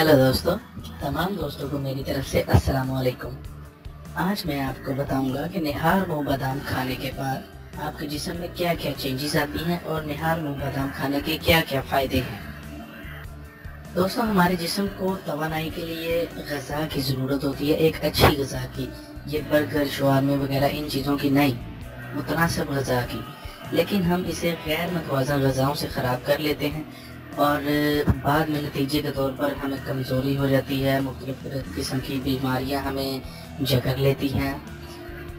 Hello दोस्तों, तमाम दोस्तों को मेरी तरफ से अस्सलाम वालेकुम। आज मैं आपको बताऊंगा कि निहार मूंग बादाम खाने के बाद आपके जिस्म में क्या क्या चेंजेस आती हैं और निहार मूंग बादाम खाने के क्या क्या फ़ायदे हैं। दोस्तों, हमारे जिस्म को तवानाई के लिए ग़िज़ा की ज़रूरत होती है, एक अच्छी ग़िज़ा की। ये बर्गर, शवारमे वगैरह इन चीज़ों की नहीं, मुतनासिब ग़िज़ा की। लेकिन हम इसे गैर मुतवाज़न ग़िज़ाओं से ख़राब कर लेते हैं और बाद में नतीजे के तौर पर हमें कमज़ोरी हो जाती है, मुख्तलिफ़ किस्म की बीमारियां हमें जकड़ लेती हैं।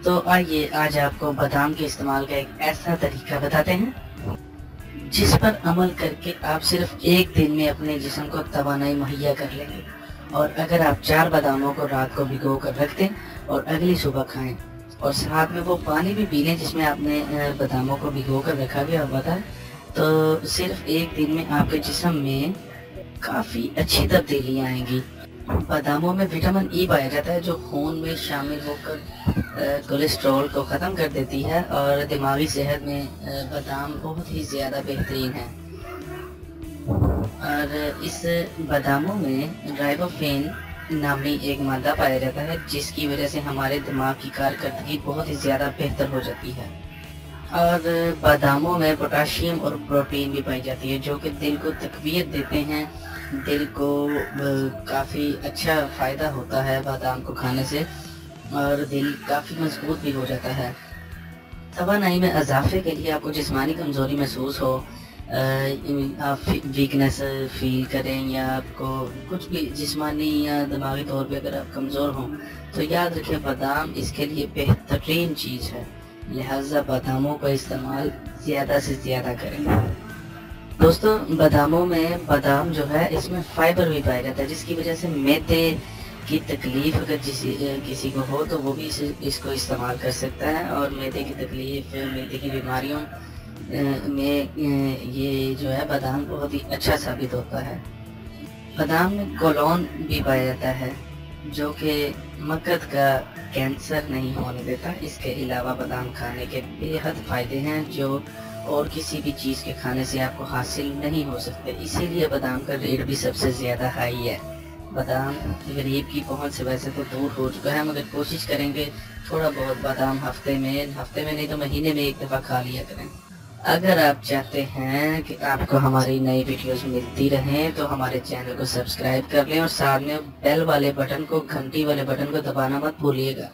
तो आइए आज आपको बादाम के इस्तेमाल का एक ऐसा तरीका बताते हैं जिस पर अमल करके आप सिर्फ एक दिन में अपने जिस्म को तवानाई मुहैया कर लेंगे। और अगर आप 4 बादामों को रात को भिगो कर रख दें और अगली सुबह खाएं और साथ में वो पानी भी पी लें जिसमें आपने बादामों को भिगो कर रखा गया होता है, तो सिर्फ एक दिन में आपके जिस्म में काफ़ी अच्छी तब्दीलियाँ आएंगी। बादामों में विटामिन ई पाया जाता है जो खून में शामिल होकर कोलेस्ट्रॉल को ख़त्म कर देती है और दिमागी सेहत में बादाम बहुत ही ज़्यादा बेहतरीन है। और इस बादामों में राइबोफ्लेविन नामी एक मादा पाया जाता है जिसकी वजह से हमारे दिमाग की कारकर्दगी बहुत ही ज़्यादा बेहतर हो जाती है। और बादामों में पोटाशियम और प्रोटीन भी पाई जाती है जो कि दिल को तक़वियत देते हैं। दिल को काफ़ी अच्छा फ़ायदा होता है बादाम को खाने से और दिल काफ़ी मजबूत भी हो जाता है। तवानाई में इजाफे के लिए आपको जिस्मानी कमज़ोरी महसूस हो, आप वीकनेस फील करें या आपको कुछ भी जिस्मानी या दिमागी तौर पे अगर आप कमज़ोर हों तो याद रखें बादाम इसके लिए बेहतरीन चीज़ है, लिहाजा बादामों का इस्तेमाल ज़्यादा से ज़्यादा करें। दोस्तों, बादामों में बादाम जो है इसमें फाइबर भी पाया जाता है जिसकी वजह से मैदे की तकलीफ़ अगर किसी को हो तो वो भी इसको इस्तेमाल कर सकता है। और मैदे की तकलीफ़, मैदे की बीमारियों में ये जो है बादाम बहुत ही अच्छा साबित होता है। बादाम में कोलोन भी पाया जाता है जो कि मकद का कैंसर नहीं होने देता। इसके अलावा बादाम खाने के बेहद फ़ायदे हैं जो और किसी भी चीज़ के खाने से आपको हासिल नहीं हो सकते, इसीलिए बादाम का रेट भी सबसे ज़्यादा हाई है। बादाम गरीब की पहुंच से वैसे तो दूर हो चुका है, मगर कोशिश करेंगे थोड़ा बहुत बादाम हफ्ते में नहीं तो महीने में एक दफ़ा खा लिया करें। अगर आप चाहते हैं कि आपको हमारी नई वीडियोस मिलती रहें तो हमारे चैनल को सब्सक्राइब कर लें और साथ में बेल वाले बटन को, घंटी वाले बटन को दबाना मत भूलिएगा।